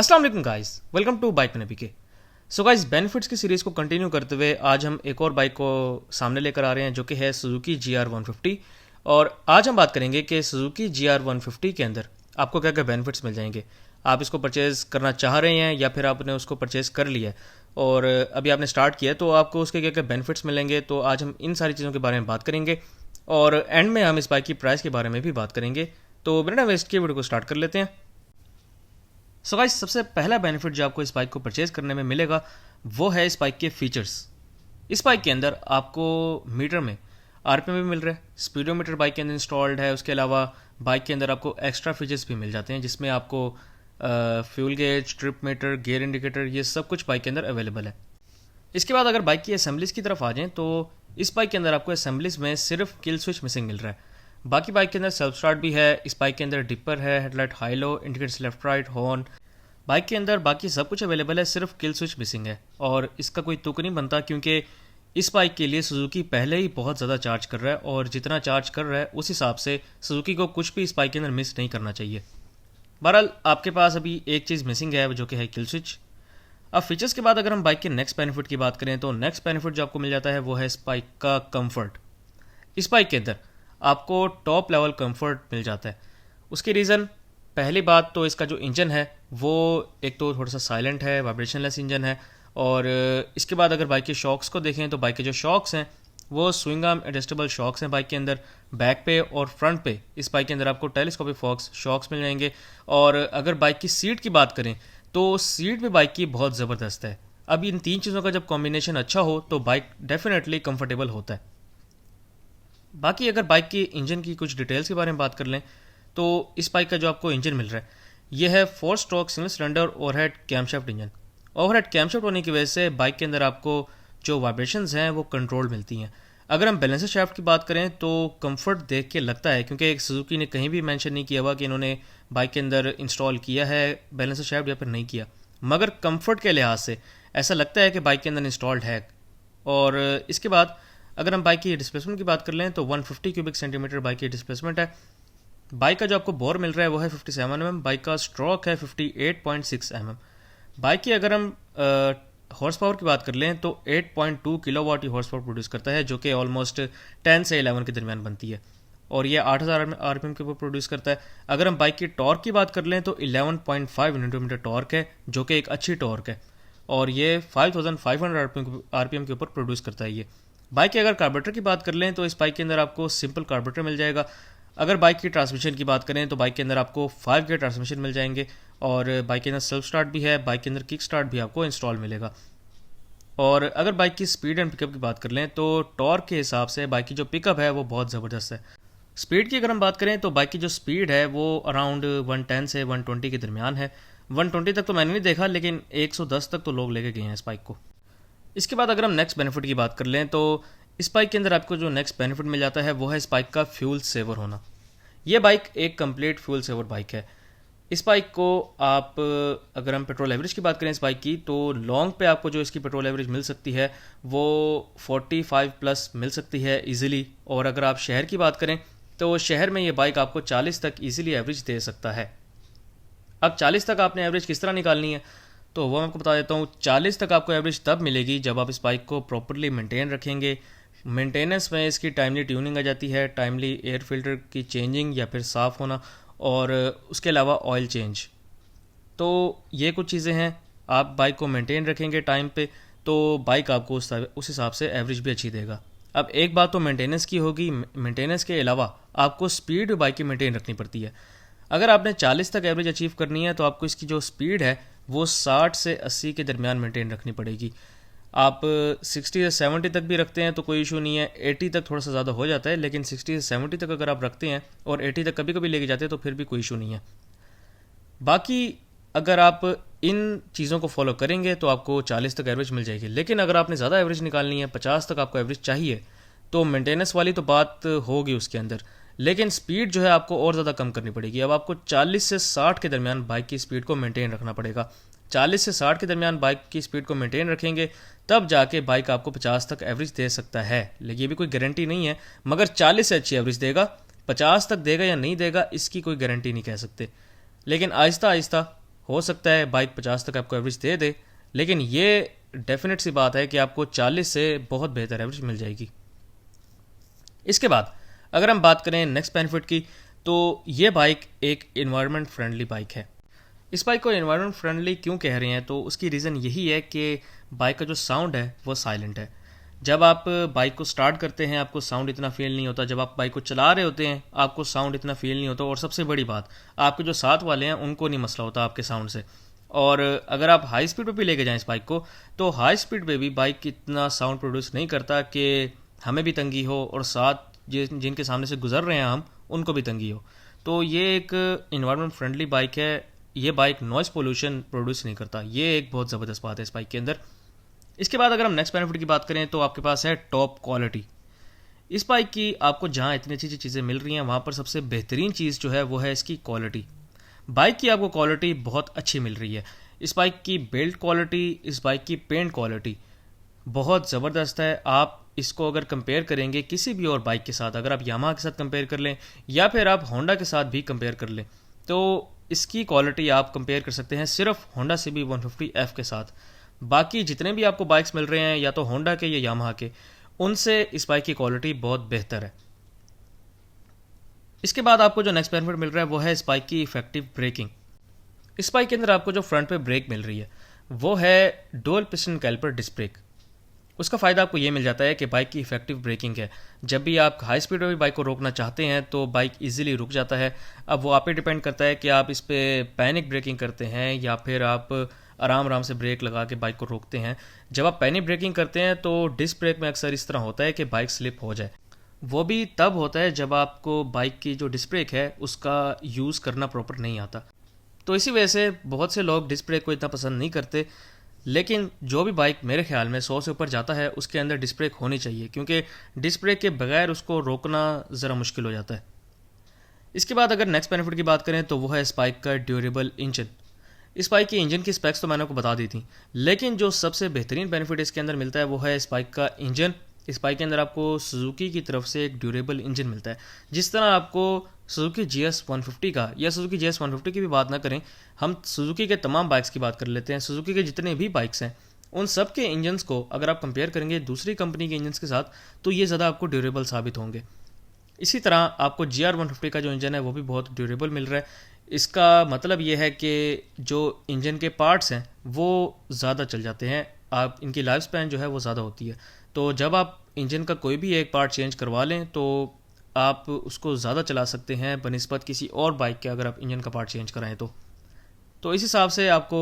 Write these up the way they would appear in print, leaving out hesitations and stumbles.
अस्सलाम वालेकुम guys, welcome to bike में नबी के। सो गाइस, बेनिफिट्स की सीरीज़ को कंटिन्यू करते हुए आज हम एक और बाइक को सामने लेकर आ रहे हैं जो कि है सुजुकी GR150। और आज हम बात करेंगे कि सुजुकी GR150 के अंदर आपको क्या क्या बेनिफिट्स मिल जाएंगे। आप इसको परचेज़ करना चाह रहे हैं या फिर आपने उसको परचेज़ कर लिया है और अभी आपने स्टार्ट किया है, तो आपको उसके क्या क्या बेनिफिट्स मिलेंगे। तो आज हम इन सारी चीज़ों के बारे में बात करेंगे और एंड में हम इस बाइक की प्राइस के बारे में भी बात करेंगे। तो बिना वेस्ट किए वीडियो को स्टार्ट कर लेते हैं। सो गाइस, सबसे पहला बेनिफिट जो आपको इस बाइक को परचेज करने में मिलेगा वो है इस बाइक के फीचर्स। इस बाइक के अंदर आपको मीटर में आरपीएम भी मिल रहा है, स्पीडोमीटर बाइक के अंदर इंस्टॉल्ड है। उसके अलावा बाइक के अंदर आपको एक्स्ट्रा फीचर्स भी मिल जाते हैं जिसमें आपको fuel gauge, trip meter, gear indicator, ये सब कुछ बाइक के अंदर अवेलेबल है। इसके बाद अगर बाइक की असेंबलीज की तरफ आ जाएं तो इस बाइक के अंदर आपको असेंबलीज में सिर्फ किल स्विच मिसिंग मिल रहा है। बाकी बाइक के अंदर सेल्फ स्टार्ट भी है, इस बाइक के अंदर डिपर है, headlight high low, indicators left right, horn. Bike के अंदर बाकी सब कुछ अवेलेबल है, सिर्फ किल स्विच मिसिंग है। और इसका कोई तुक नहीं बनता क्योंकि इस बाइक के लिए सुजुकी पहले ही बहुत ज़्यादा चार्ज कर रहा है और जितना चार्ज कर रहा है उस हिसाब से सुजुकी को कुछ भी इस बाइक के अंदर मिस नहीं करना चाहिए। बहरहाल आपके पास अभी एक चीज़ मिसिंग है जो कि है किल स्विच। अब फीचर्स के बाद अगर हम बाइक के नेक्स्ट बेनिफिट की बात करें तो नेक्स्ट बेनिफिट जो आपको मिल जाता है वो है इस बाइक का कंफर्ट। इस बाइक के अंदर आपको टॉप लेवल कंफर्ट मिल जाता है। उसकी रीज़न, पहली बात तो इसका जो इंजन है वो एक तो थोड़ा सा साइलेंट है, वाइब्रेशन लेस इंजन है। और इसके बाद अगर बाइक के शॉक्स को देखें तो बाइक के जो शॉक्स हैं वो स्विंग आर्म एडजस्टेबल शॉक्स हैं बाइक के अंदर। बैक पे और फ्रंट पे इस बाइक के अंदर आपको टेलीस्कोपिक फॉक्स शॉक्स मिल जाएंगे। और अगर बाइक की सीट की बात करें तो सीट भी बाइक की बहुत ज़बरदस्त है। अब इन तीन चीज़ों का जब कॉम्बिनेशन अच्छा हो तो बाइक डेफिनेटली कंफर्टेबल होता है। बाकी अगर बाइक की इंजन की कुछ डिटेल्स के बारे में बात कर लें तो इस बाइक का जो आपको इंजन मिल रहा है ये है 4 stroke single cylinder overhead camshaft engine. Overhead camshaft होने की वजह से बाइक के अंदर आपको जो वाइब्रेशंस हैं वो कंट्रोल मिलती हैं। अगर हम बैलेंसर शाफ्ट की बात करें तो कंफर्ट देख के लगता है, क्योंकि एक सुजुकी ने कहीं भी मेंशन नहीं किया हुआ कि इन्होंने बाइक के अंदर इंस्टॉल किया है बैलेंसर शाफ्ट या फिर नहीं किया, मगर कंफर्ट के लिहाज से ऐसा लगता है कि बाइक के अंदर इंस्टॉल्ड है। और इसके बाद अगर हम बाइक की डिस्प्लेसमेंट की बात कर लें तो 150 क्यूबिक सेंटीमीटर बाइक की डिस्प्लेसमेंट है। बाइक का जो आपको बोर मिल रहा है वो है 57 mm, बाइक का स्ट्रोक है 58.6 mm। बाइक की अगर हम हॉर्स पावर की बात कर लें तो 8.2 किलोवाट की हॉर्स पावर प्रोड्यूस करता है जो कि ऑलमोस्ट 10 से 11 के दरमियान बनती है और ये 8000 आरपीएम के ऊपर प्रोड्यूस करता है। अगर हम बाइक की टॉर्क की बात कर लें तो 11.5 न्यूटन मीटर टॉर्क है जो कि एक अच्छी टॉर्क है और ये 5500 आरपीएम के ऊपर प्रोड्यूस करता है। ये बाइक के अगर कार्बोरेटर की बात कर लें तो इस बाइक के अंदर आपको सिंपल कार्बोरेटर मिल जाएगा। अगर बाइक की ट्रांसमिशन की बात करें तो बाइक के अंदर आपको 5 गियर ट्रांसमिशन मिल जाएंगे और बाइक के अंदर सेल्फ स्टार्ट भी है, बाइक के अंदर किक स्टार्ट भी आपको इंस्टॉल मिलेगा। और अगर बाइक की स्पीड एंड पिकअप की बात कर लें तो टॉर्क के हिसाब से बाइक की जो पिकअप है वो बहुत ज़बरदस्त है। स्पीड की अगर हम बात करें तो बाइक की जो स्पीड है वो अराउंड 110 से 120 के दरमियान है। 120 तक तो मैंने नहीं देखा, लेकिन 110 तक तो लोग लेके गए हैं इस बाइक को। इसके बाद अगर हम नेक्स्ट बेनिफिट की बात कर लें तो इस बाइक के अंदर आपको जो नेक्स्ट बेनिफिट मिल जाता है वो है इस बाइक का फ्यूल सेवर होना। ये बाइक एक कंप्लीट फ्यूल सेवर बाइक है। इस बाइक को आप अगर हम पेट्रोल एवरेज की बात करें इस बाइक की तो लॉन्ग पे आपको जो इसकी पेट्रोल एवरेज मिल सकती है वो 45 प्लस मिल सकती है इजीली। और अगर आप शहर की बात करें तो शहर में ये बाइक आपको 40 तक इजीली एवरेज दे सकता है। अब 40 तक आपने एवरेज किस तरह निकालनी है तो वो मैं आपको बता देता हूँ। 40 तक आपको एवरेज तब मिलेगी जब आप इस बाइक को प्रॉपरली मेंटेन रखेंगे। मेंटेनेंस में इसकी टाइमली ट्यूनिंग आ जाती है, टाइमली एयर फिल्टर की चेंजिंग या फिर साफ़ होना, और उसके अलावा ऑयल चेंज। तो ये कुछ चीज़ें हैं, आप बाइक को मेंटेन रखेंगे टाइम पे तो बाइक आपको उस हिसाब से एवरेज भी अच्छी देगा। अब एक बात तो मेंटेनेंस की होगी, मेंटेनेंस के अलावा आपको स्पीड भी बाइक की मेंटेन रखनी पड़ती है। अगर आपने 40 तक एवरेज अचीव करनी है तो आपको इसकी जो स्पीड है वो 60 से 80 के दरमियान मेंटेन रखनी पड़ेगी। आप 60 से 70 तक भी रखते हैं तो कोई इशू नहीं है, 80 तक थोड़ा सा ज़्यादा हो जाता है, लेकिन 60 से 70 तक अगर आप रखते हैं और 80 तक कभी कभी लेके जाते हैं तो फिर भी कोई इशू नहीं है। बाकी अगर आप इन चीज़ों को फॉलो करेंगे तो आपको 40 तक एवरेज मिल जाएगी। लेकिन अगर आपने ज़्यादा एवरेज निकालनी है, 50 तक आपको एवरेज चाहिए, तो मेंटेनेंस वाली तो बात होगी उसके अंदर, लेकिन स्पीड जो है आपको और ज़्यादा कम करनी पड़ेगी। अब आपको 40 से 60 के दरमियान बाइक की स्पीड को मेंटेन रखना पड़ेगा। 40 से 60 के दरमियान बाइक की स्पीड को मेंटेन रखेंगे तब जाके बाइक आपको 50 तक एवरेज दे सकता है। लेकिन ये भी कोई गारंटी नहीं है, मगर 40 से अच्छी एवरेज देगा। 50 तक देगा या नहीं देगा इसकी कोई गारंटी नहीं कह सकते, लेकिन आहिस्ता आहिस्ता हो सकता है बाइक 50 तक आपको एवरेज दे दे, लेकिन ये डेफिनेट सी बात है कि आपको 40 से बहुत बेहतर एवरेज मिल जाएगी। इसके बाद अगर हम बात करें नेक्स्ट बेनिफिट की, तो ये बाइक एक इन्वायरमेंट फ्रेंडली बाइक है। इस बाइक को इन्वायरमेंट फ्रेंडली क्यों कह रहे हैं, तो उसकी रीज़न यही है कि बाइक का जो साउंड है वो साइलेंट है। जब आप बाइक को स्टार्ट करते हैं आपको साउंड इतना फील नहीं होता, जब आप बाइक को चला रहे होते हैं आपको साउंड इतना फील नहीं होता, और सबसे बड़ी बात आपके जो साथ वाले हैं उनको नहीं मसला होता आपके साउंड से। और अगर आप हाई स्पीड पे भी लेके जाएं इस बाइक को, तो हाई स्पीड पे भी बाइक इतना साउंड प्रोड्यूस नहीं करता कि हमें भी तंगी हो और साथ जिनके सामने से गुजर रहे हैं हम उनको भी तंगी हो। तो ये एक इन्वायरमेंट फ्रेंडली बाइक है। ये बाइक नॉइस पोल्यूशन प्रोड्यूस नहीं करता, ये एक बहुत ज़बरदस्त बात है इस बाइक के अंदर। इसके बाद अगर हम नेक्स्ट बेनिफिट की बात करें तो आपके पास है टॉप क्वालिटी। इस बाइक की आपको जहाँ इतनी अच्छी अच्छी चीज़ें मिल रही हैं वहाँ पर सबसे बेहतरीन चीज़ जो है वो है इसकी क्वालिटी। बाइक की आपको क्वालिटी बहुत अच्छी मिल रही है। इस बाइक की बिल्ड क्वालिटी, इस बाइक की पेंट क्वालिटी बहुत ज़बरदस्त है। आप इसको अगर कंपेयर करेंगे किसी भी और बाइक के साथ, अगर आप यामाहा के साथ कंपेयर कर लें या फिर आप होंडा के साथ भी कंपेयर कर लें, तो इसकी क्वालिटी आप कंपेयर कर सकते हैं सिर्फ होंडा CB 150F के साथ। बाकी जितने भी आपको बाइक्स मिल रहे हैं या तो होंडा के या यामाहा के, उनसे इस बाइक की क्वालिटी बहुत बेहतर है। इसके बाद आपको जो नेक्स्ट बेनिफिट मिल रहा है वो है इस बाइक की इफेक्टिव ब्रेकिंग। इस बाइक के अंदर आपको जो फ्रंट पे ब्रेक मिल रही है वो है dual piston caliper disc brake. उसका फ़ायदा आपको ये मिल जाता है कि बाइक की इफेक्टिव ब्रेकिंग है। जब भी आप हाई स्पीड में भी बाइक को रोकना चाहते हैं तो बाइक इजीली रुक जाता है। अब वो आप पे डिपेंड करता है कि आप इस पर पैनिक ब्रेकिंग करते हैं या फिर आप आराम आराम से ब्रेक लगा के बाइक को रोकते हैं। जब आप पैनिक ब्रेकिंग करते हैं तो डिस्क ब्रेक में अक्सर इस तरह होता है कि बाइक स्लिप हो जाए। वो भी तब होता है जब आपको बाइक की जो डिस्क ब्रेक है उसका यूज़ करना प्रॉपर नहीं आता। तो इसी वजह से बहुत से लोग डिस्क ब्रेक को इतना पसंद नहीं करते, लेकिन जो भी बाइक मेरे ख्याल में 100 से ऊपर जाता है उसके अंदर डिस्क ब्रेक होनी चाहिए, क्योंकि डिस्क ब्रेक के बगैर उसको रोकना ज़रा मुश्किल हो जाता है। इसके बाद अगर नेक्स्ट बेनिफिट की बात करें तो वो है इस बाइक का ड्यूरेबल इंजन। इस बाइक की इंजन की स्पेक्स तो मैंने आपको बता दी थी, लेकिन जो सबसे बेहतरीन बेनिफिट इसके अंदर मिलता है वो है इस बाइक का इंजन। इस बाइक के अंदर आपको सुजुकी की तरफ से एक ड्यूरेबल इंजन मिलता है। जिस तरह आपको सुजुकी GS 150 का या सुजुकी GS 150 की भी बात ना करें, हम सुजुकी के तमाम बाइक्स की बात कर लेते हैं। सुजुकी के जितने भी बाइक्स हैं उन सब के इंजन्स को अगर आप कंपेयर करेंगे दूसरी कंपनी के इंजन्स के साथ तो ये ज़्यादा आपको ड्यूरेबल साबित होंगे। इसी तरह आपको GR 150 का जो इंजन है वो भी बहुत ड्यूरेबल मिल रहा है। इसका मतलब ये है कि जो इंजन के पार्ट्स हैं वो ज़्यादा चल जाते हैं, आप इनकी लाइफ स्पैन जो है वो ज़्यादा होती है। तो जब आप इंजन का कोई भी एक पार्ट चेंज करवा लें तो आप उसको ज़्यादा चला सकते हैं बनिस्बत किसी और बाइक के, अगर आप इंजन का पार्ट चेंज कराएं तो इस हिसाब से आपको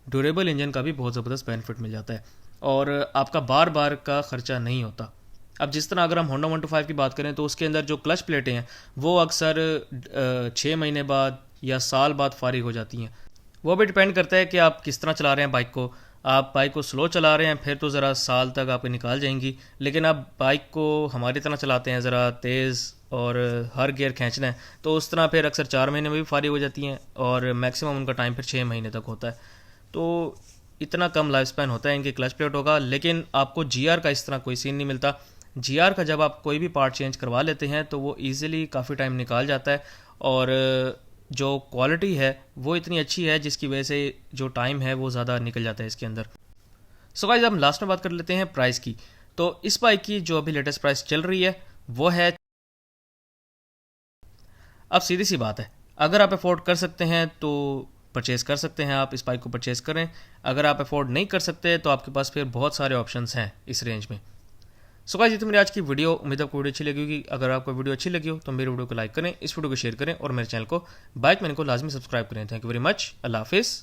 ड्यूरेबल इंजन का भी बहुत ज़बरदस्त बेनिफिट मिल जाता है और आपका बार बार का ख़र्चा नहीं होता। अब जिस तरह अगर हम होंडा 125 की बात करें तो उसके अंदर जो क्लच प्लेटें हैं वो अक्सर 6 महीने बाद या साल बाद फारिग हो जाती हैं। वो भी डिपेंड करता है कि आप किस तरह चला रहे हैं बाइक को। आप बाइक को स्लो चला रहे हैं फिर तो ज़रा साल तक आपको निकाल जाएंगी, लेकिन आप बाइक को हमारी तरह चलाते हैं ज़रा तेज़ और हर गियर खींचना है तो उस तरह फिर अक्सर 4 महीने में भी फारिग हो जाती हैं और मैक्सिमम उनका टाइम फिर 6 महीने तक होता है। तो इतना कम लाइफ स्पैन होता है इनके क्लच प्लेटों का। लेकिन आपको GR का इस तरह कोई सीन नहीं मिलता। GR का जब आप कोई भी पार्ट चेंज करवा लेते हैं तो वो ईज़िली काफ़ी टाइम निकाल जाता है और जो क्वालिटी है वो इतनी अच्छी है जिसकी वजह से जो टाइम है वो ज़्यादा निकल जाता है इसके अंदर। सो गाइस हम लास्ट में बात कर लेते हैं प्राइस की। तो इस बाइक की जो अभी लेटेस्ट प्राइस चल रही है वो है, अब सीधी सी बात है, अगर आप अफोर्ड कर सकते हैं तो परचेज़ कर सकते हैं, आप इस बाइक को परचेज़ करें। अगर आप अफोर्ड नहीं कर सकते तो आपके पास फिर बहुत सारे ऑप्शंस हैं इस रेंज में। सो गाइस ये तो मेरी आज की वीडियो, उम्मीद आपको वीडियो अच्छी लगी होगी। अगर आपको वीडियो अच्छी लगी हो तो मेरे वीडियो को लाइक करें, इस वीडियो को शेयर करें और मेरे चैनल को बाइक मैन को लाजमी सब्सक्राइब करें। Thank you very much. Allah हाफिज़।